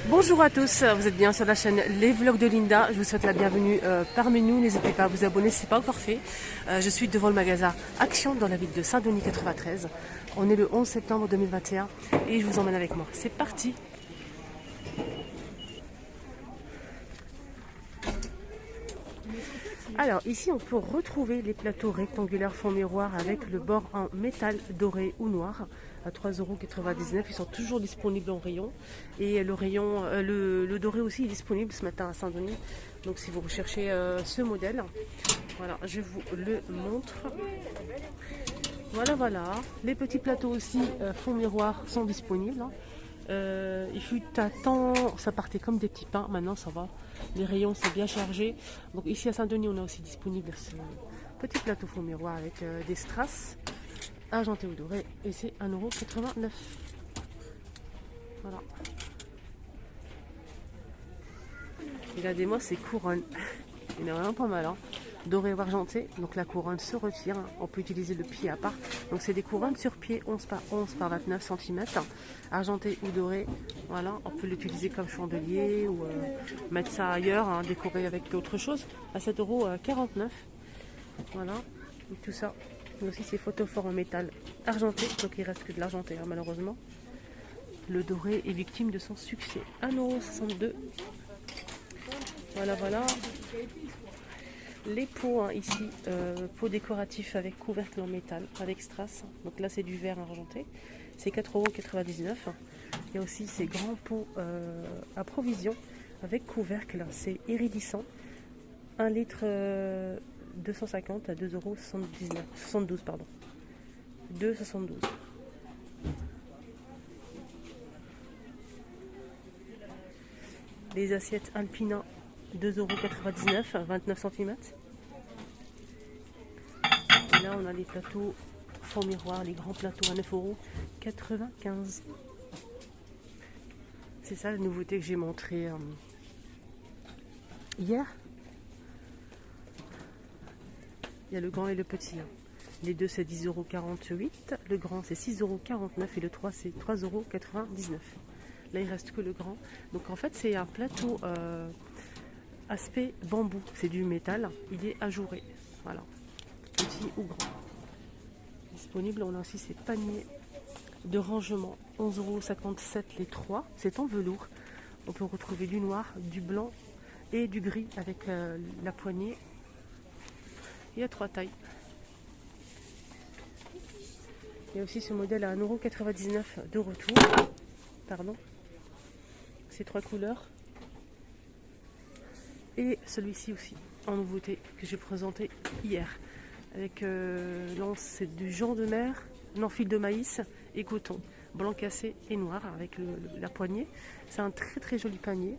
Bonjour à tous, vous êtes bien sur la chaîne Les Vlogs de Linda. Je vous souhaite la bienvenue parmi nous. N'hésitez pas à vous abonner si ce n'est pas encore fait. Je suis devant le magasin Action dans la ville de Saint-Denis 93. On est le 11 septembre 2021 et je vous emmène avec moi. C'est parti! Alors ici on peut retrouver les plateaux rectangulaires fond miroir avec le bord en métal doré ou noir à 3,99 €. Ils sont toujours disponibles en rayon. Et le rayon, le doré aussi est disponible ce matin à Saint-Denis. Donc si vous recherchez ce modèle, voilà, je vous le montre. Voilà. Les petits plateaux aussi fond miroir sont disponibles. Il fut un temps, ça partait comme des petits pains, maintenant ça va, les rayons c'est bien chargé. Donc ici à Saint-Denis on a aussi disponible ce petit plateau fond miroir avec des strass argenté ou doré et c'est 1,89 €. Voilà. Regardez-moi ces couronnes, il y en a vraiment pas mal, hein. Doré ou argenté, donc la couronne se retire, on peut utiliser le pied à part, donc c'est des couronnes sur pied 11 par 11 par 29 cm, argenté ou doré, voilà, on peut l'utiliser comme chandelier ou mettre ça ailleurs, hein, décorer avec autre chose, à 7,49 €, voilà, et tout ça, et aussi c'est photophore en métal argenté, donc il reste que de l'argenté, hein, malheureusement. Le doré est victime de son succès, 1,62 €, voilà. Les pots, hein, ici, pots décoratifs avec couvercle en métal, avec strass. Donc là, c'est du verre argenté. C'est 4,99 €. Il y a aussi ces grands pots à provision avec couvercle. C'est iridissant. 1 litre 250 à 2,79 €. 72, pardon. 2,72 €. Les assiettes Alpina, 2,99 €, 29 cm. Et là, on a les plateaux fond miroir, les grands plateaux à 9,95 €. C'est ça la nouveauté que j'ai montré hier. Il y a le grand et le petit, hein. Les deux, c'est 10,48 €. Le grand, c'est 6,49 € et le 3, c'est 3,99 €. Là, il reste que le grand. Donc, en fait, c'est un plateau aspect bambou. C'est du métal. Il est ajouré. Voilà. Petit ou grand. Disponible. On a aussi ces paniers de rangement. 11,57 € les 3. C'est en velours. On peut retrouver du noir, du blanc et du gris avec la poignée. Il y a 3 tailles. Il y a aussi ce modèle à 1,99 € de retour. Pardon. Ces 3 couleurs. Et celui-ci aussi, en nouveauté, que j'ai présenté hier. Avec c'est du jonc de mer, non, fil de maïs et coton. Blanc cassé et noir avec la poignée. C'est un très joli panier.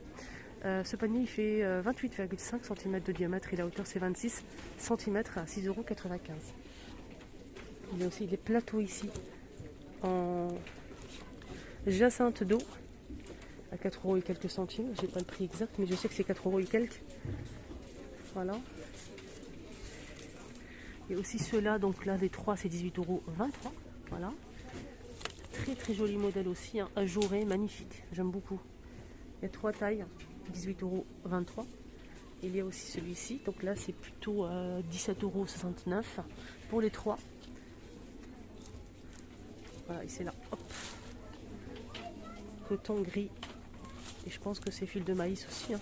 Ce panier il fait 28,5 cm de diamètre et la hauteur c'est 26 cm à 6,95 €. Il y a aussi des plateaux ici en jacinthe d'eau à 4 € et quelques centimes. J'ai pas le prix exact, mais je sais que c'est 4 € et quelques. Voilà. Et aussi ceux-là, donc là les 3 c'est 18,23 €. Voilà. Très joli modèle aussi, hein, ajouré, magnifique. J'aime beaucoup. Il y a 3 tailles, 18,23 €. Il y a aussi celui-ci, donc là c'est plutôt 17,69 € pour les 3. Voilà, et c'est là, hop. Coton gris. Et je pense que c'est fil de maïs aussi, hein.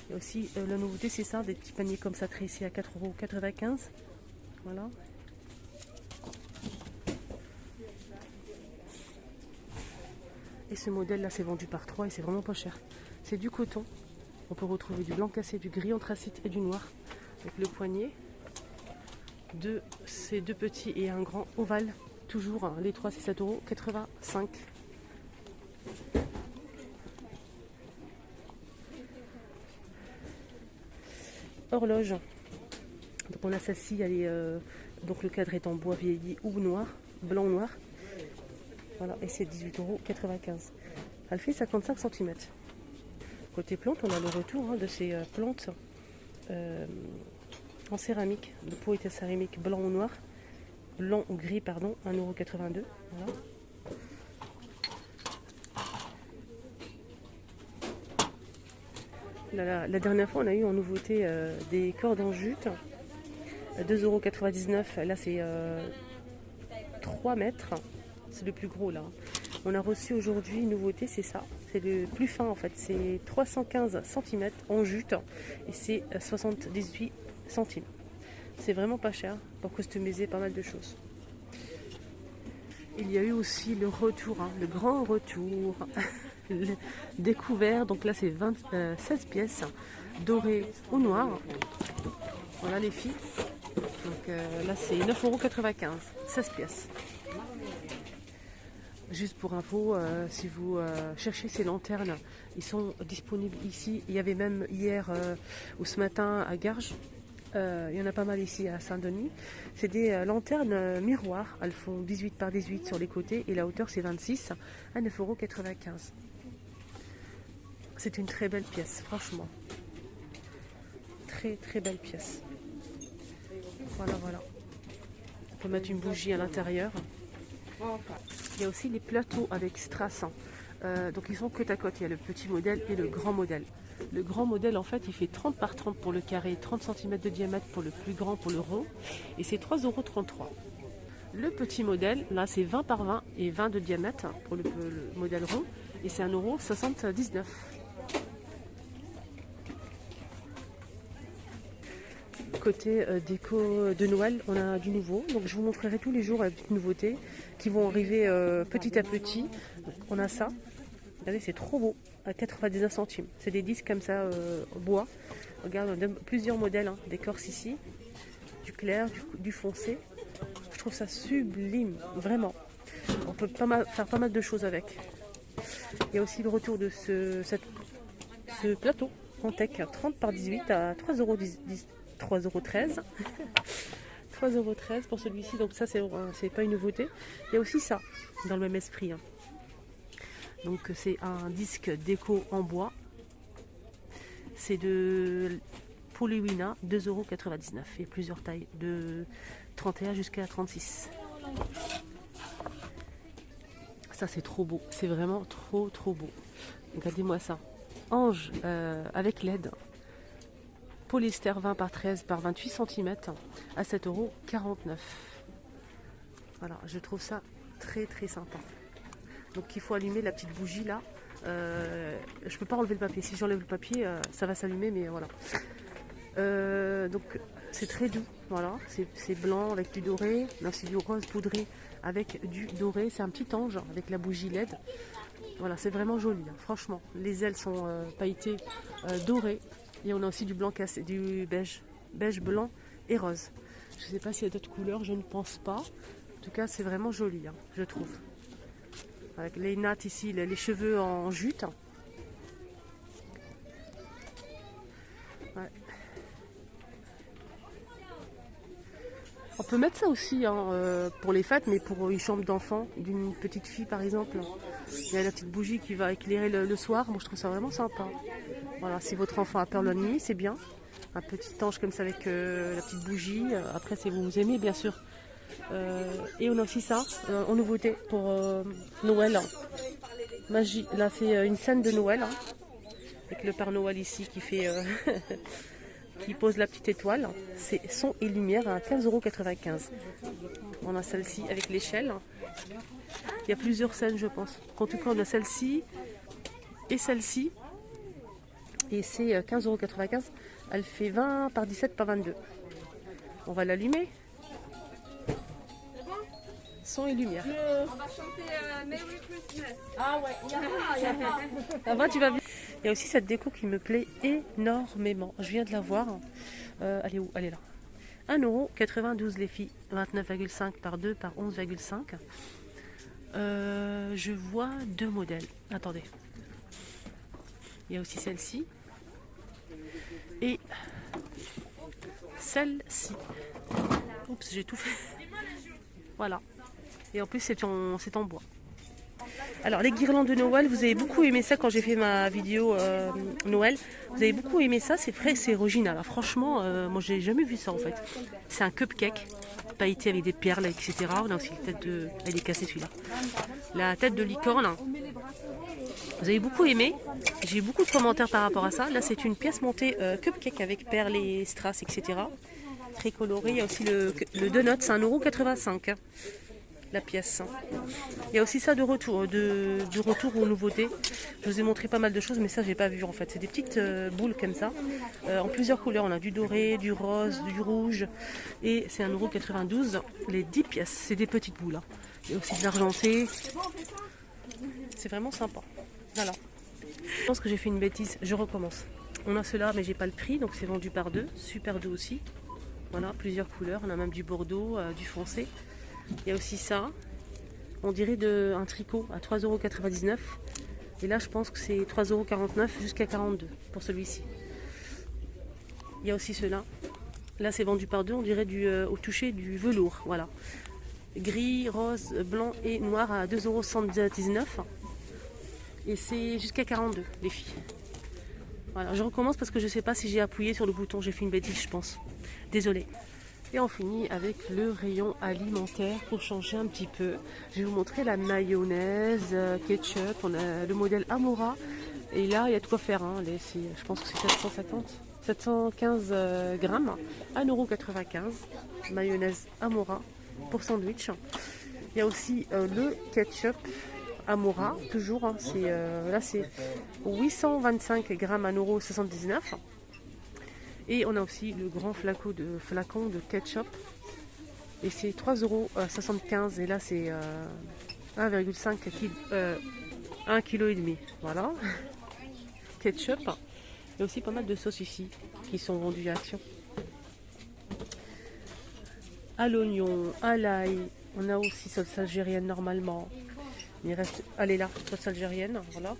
Et aussi la nouveauté c'est ça, des petits paniers comme ça tressés à 4,95 €. Voilà. Et ce modèle là c'est vendu par 3 et c'est vraiment pas cher. C'est du coton. On peut retrouver du blanc cassé, du gris anthracite et du noir. Avec le poignet. C'est 2 petits et un grand ovale. Toujours, hein, les 3 c'est 7,85 €. Horloge. Donc on a celle-ci, elle est, donc le cadre est en bois vieilli ou noir, blanc ou noir. Voilà, et c'est 18,95 €. Elle fait 55 cm. Côté plante, on a le retour, hein, de ces plantes en céramique. Le pot est en céramique blanc ou noir, blanc ou gris, pardon, 1,82 €. Voilà. La dernière fois, on a eu en nouveauté des cordes en jute. 2,99 €. Là, c'est 3 mètres. C'est le plus gros là. On a reçu aujourd'hui une nouveauté, c'est ça. C'est le plus fin en fait. C'est 315 cm en jute et c'est 78 centimes. C'est vraiment pas cher pour customiser pas mal de choses. Il y a eu aussi le retour, le grand retour. Découvert, donc là c'est 16 pièces dorées ou noires. Voilà les filles. Donc là c'est 9,95 €, 16 pièces. Juste pour info, si vous cherchez ces lanternes, ils sont disponibles ici. Il y avait même hier ou ce matin à Garges. Il y en a pas mal ici à Saint-Denis. C'est des lanternes miroirs. Elles font 18 par 18 sur les côtés et la hauteur c'est 26 à 9,95 €. C'est une très belle pièce, franchement. Très très belle pièce. Voilà, voilà. On peut mettre une bougie à l'intérieur. Il y a aussi les plateaux avec strass. Donc ils sont côte à côte. Il y a le petit modèle et le grand modèle. Le grand modèle, en fait, il fait 30 par 30 pour le carré, 30 cm de diamètre pour le plus grand, pour le rond. Et c'est 3,33 €. Le petit modèle, là, c'est 20 par 20 et 20 de diamètre pour le modèle rond. Et c'est 1,79 €. Côté déco de Noël, on a du nouveau. Donc je vous montrerai tous les jours les petites nouveautés qui vont arriver petit à petit. Donc, on a ça. Regardez, c'est trop beau, à 99 centimes. C'est des disques comme ça, en bois. Regarde, on a plusieurs modèles d'écorce ici. Du clair, du foncé. Je trouve ça sublime, vraiment. On peut faire pas mal de choses avec. Il y a aussi le retour de ce plateau en tech 30 par 18 à 3,13 €. 3,13 € pour celui-ci, donc ça c'est pas une nouveauté. Il y a aussi ça, dans le même esprit. Donc c'est un disque déco en bois. C'est de Poliwina, 2,99 €. Il y a plusieurs tailles, de 31 jusqu'à 36. Ça c'est trop beau, c'est vraiment trop trop beau. Regardez-moi ça. Ange avec LED. Polyester 20 par 13 par 28 cm à 7,49 €. Voilà, je trouve ça très très sympa. Donc il faut allumer la petite bougie là. Je peux pas enlever le papier. Si j'enlève le papier, ça va s'allumer, mais voilà. Donc c'est très doux. Voilà, c'est blanc avec du doré. Là c'est du rose poudré avec du doré. C'est un petit ange avec la bougie LED. Voilà, c'est vraiment joli. Franchement, les ailes sont pailletées dorées. Et on a aussi du blanc cassé, du beige blanc et rose. Je ne sais pas s'il y a d'autres couleurs, je ne pense pas. En tout cas, c'est vraiment joli, je trouve. Avec les nattes ici, les cheveux en jute. Ouais. On peut mettre ça aussi pour les fêtes, mais pour une chambre d'enfant, d'une petite fille par exemple. Il y a la petite bougie qui va éclairer le soir. Moi, je trouve ça vraiment sympa. Voilà, si votre enfant a peur la nuit, c'est bien. Un petit ange comme ça avec la petite bougie. Après, si vous aimez, bien sûr. Et on a aussi ça en nouveauté pour Noël. Magie. Là, c'est une scène de Noël. Avec le Père Noël ici qui fait... qui pose la petite étoile. C'est son et lumière à 15,95 €. On a celle-ci avec l'échelle. Il y a plusieurs scènes, je pense. En tout cas, on a celle-ci et celle-ci. Et c'est 15,95 €. Elle fait 20 par 17 par 22. On va l'allumer. Son et lumière. On va chanter Merry Christmas. Ah ouais, Ça va, tu vas bien. Il y a aussi cette déco qui me plaît énormément. Je viens de la voir. Elle est où? Elle est là. 1,92 € les filles. 29,5 par 2 par 11,5. Je vois deux modèles. Attendez. Il y a aussi celle-ci. Et celle-ci. Oups, j'ai tout fait. Voilà. Et en plus, c'est en bois. Alors, les guirlandes de Noël, vous avez beaucoup aimé ça quand j'ai fait ma vidéo Noël. Vous avez beaucoup aimé ça, c'est frais, c'est original. Alors, franchement, moi, j'ai jamais vu ça en fait. C'est un cupcake pailleté avec des perles, etc. On a aussi la tête de... Elle est cassée celui-là. La tête de licorne. Vous avez beaucoup aimé. J'ai eu beaucoup de commentaires par rapport à ça. Là, c'est une pièce montée cupcake avec perles et strass, etc. Très coloré. Il y a aussi le donut, c'est 1,85 €. La pièce. Il y a aussi ça de retour, aux nouveautés. Je vous ai montré pas mal de choses, mais ça j'ai pas vu en fait. C'est des petites boules comme ça, en plusieurs couleurs. On a du doré, du rose, du rouge, et c'est 1,92 €. Les 10 pièces, c'est des petites boules. Hein. Il y a aussi de l'argenté. C'est vraiment sympa. Voilà. Je pense que j'ai fait une bêtise. Je recommence. On a cela, mais j'ai pas le prix, donc c'est vendu par deux. Super doux aussi. Voilà, plusieurs couleurs. On a même du bordeaux, du foncé. Il y a aussi ça, on dirait un tricot à 3,99 €. Et là, je pense que c'est 3,49 € jusqu'à 42 € pour celui-ci. Il y a aussi cela. Là, c'est vendu par deux, on dirait au toucher du velours. Voilà. Gris, rose, blanc et noir à 2,79 €. Et c'est jusqu'à 42 € les filles. Voilà, je recommence parce que je ne sais pas si j'ai appuyé sur le bouton. J'ai fait une bêtise, je pense. Désolée. Et on finit avec le rayon alimentaire pour changer un petit peu. Je vais vous montrer la mayonnaise, ketchup. On a le modèle Amora. Et là, il y a de quoi faire. Hein. Je pense que c'est 715 grammes. 1,95 €. Mayonnaise Amora pour sandwich. Il y a aussi le ketchup Amora. Toujours. Hein. Là, c'est 825 grammes, 1,79 €. Et on a aussi le grand flacon de ketchup. Et c'est 3,75 €. Et là, c'est 1,5 kg. 1,5 kg. Voilà. Ketchup. Il y a aussi pas mal de sauces ici qui sont vendues à Action. À l'oignon, à l'ail. On a aussi sauce algérienne normalement. Il reste. Elle est là, sauce algérienne. Voilà.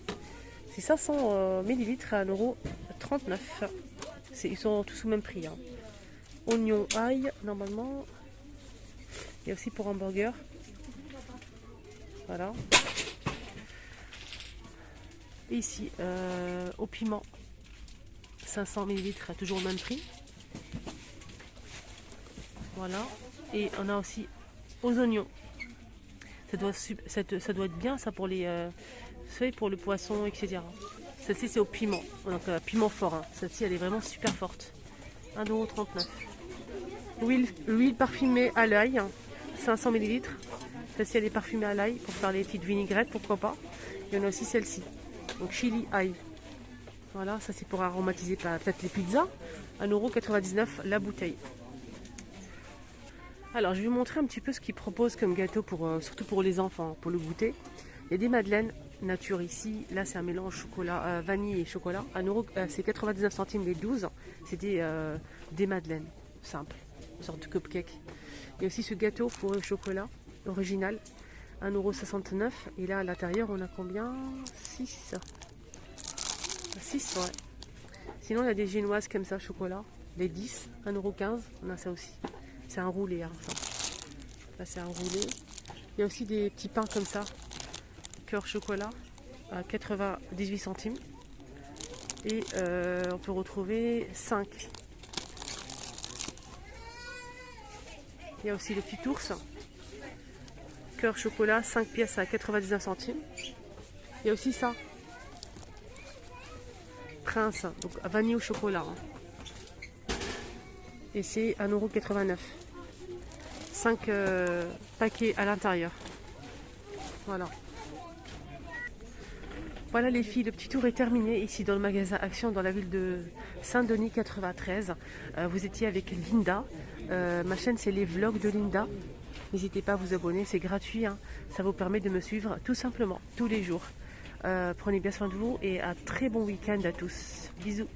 C'est 500 ml à 1,39 €. Ils sont tous au même prix. Hein. Oignon, ail, normalement. Il y a aussi pour hamburger. Voilà. Et ici, au piment, 500 ml, toujours au même prix. Voilà. Et on a aussi aux oignons. Ça doit être bien ça pour pour le poisson, etc. Celle-ci c'est au piment, donc piment fort. Hein. Celle-ci elle est vraiment super forte. 1,39 €. Huile parfumée à l'ail, 500 ml. Celle-ci elle est parfumée à l'ail pour faire les petites vinaigrettes, pourquoi pas. Il y en a aussi celle-ci. Donc chili ail. Voilà, ça c'est pour aromatiser peut-être les pizzas. 1,99 € la bouteille. Alors je vais vous montrer un petit peu ce qu'ils proposent comme gâteau, surtout pour les enfants, pour le goûter. Il y a des madeleines nature ici. Là c'est un mélange chocolat, vanille et chocolat. C'est 99 centimes les 12. C'est des madeleines simples, une sorte de cupcake. Il y a aussi ce gâteau fourré au chocolat original, 1,69 €. Et là à l'intérieur on a combien? 6, ouais. Sinon il y a des génoises comme ça, chocolat, les 10, 1,15 €. On a ça aussi. C'est un roulé, hein, ça. Là c'est un roulé. Il y a aussi des petits pains comme ça, cœur chocolat, à 98 centimes. Et on peut retrouver 5. Il y a aussi le petit ours, cœur chocolat, 5 pièces à 99 centimes. Il y a aussi ça, Prince, donc vanille au chocolat. Hein. Et c'est 1,89 €. 5 paquets à l'intérieur. Voilà. Voilà les filles, le petit tour est terminé ici dans le magasin Action dans la ville de Saint-Denis 93. Vous étiez avec Linda. Ma chaîne c'est les vlogs de Linda. N'hésitez pas à vous abonner, c'est gratuit. Hein. Ça vous permet de me suivre tout simplement tous les jours. Prenez bien soin de vous et un très bon week-end à tous. Bisous.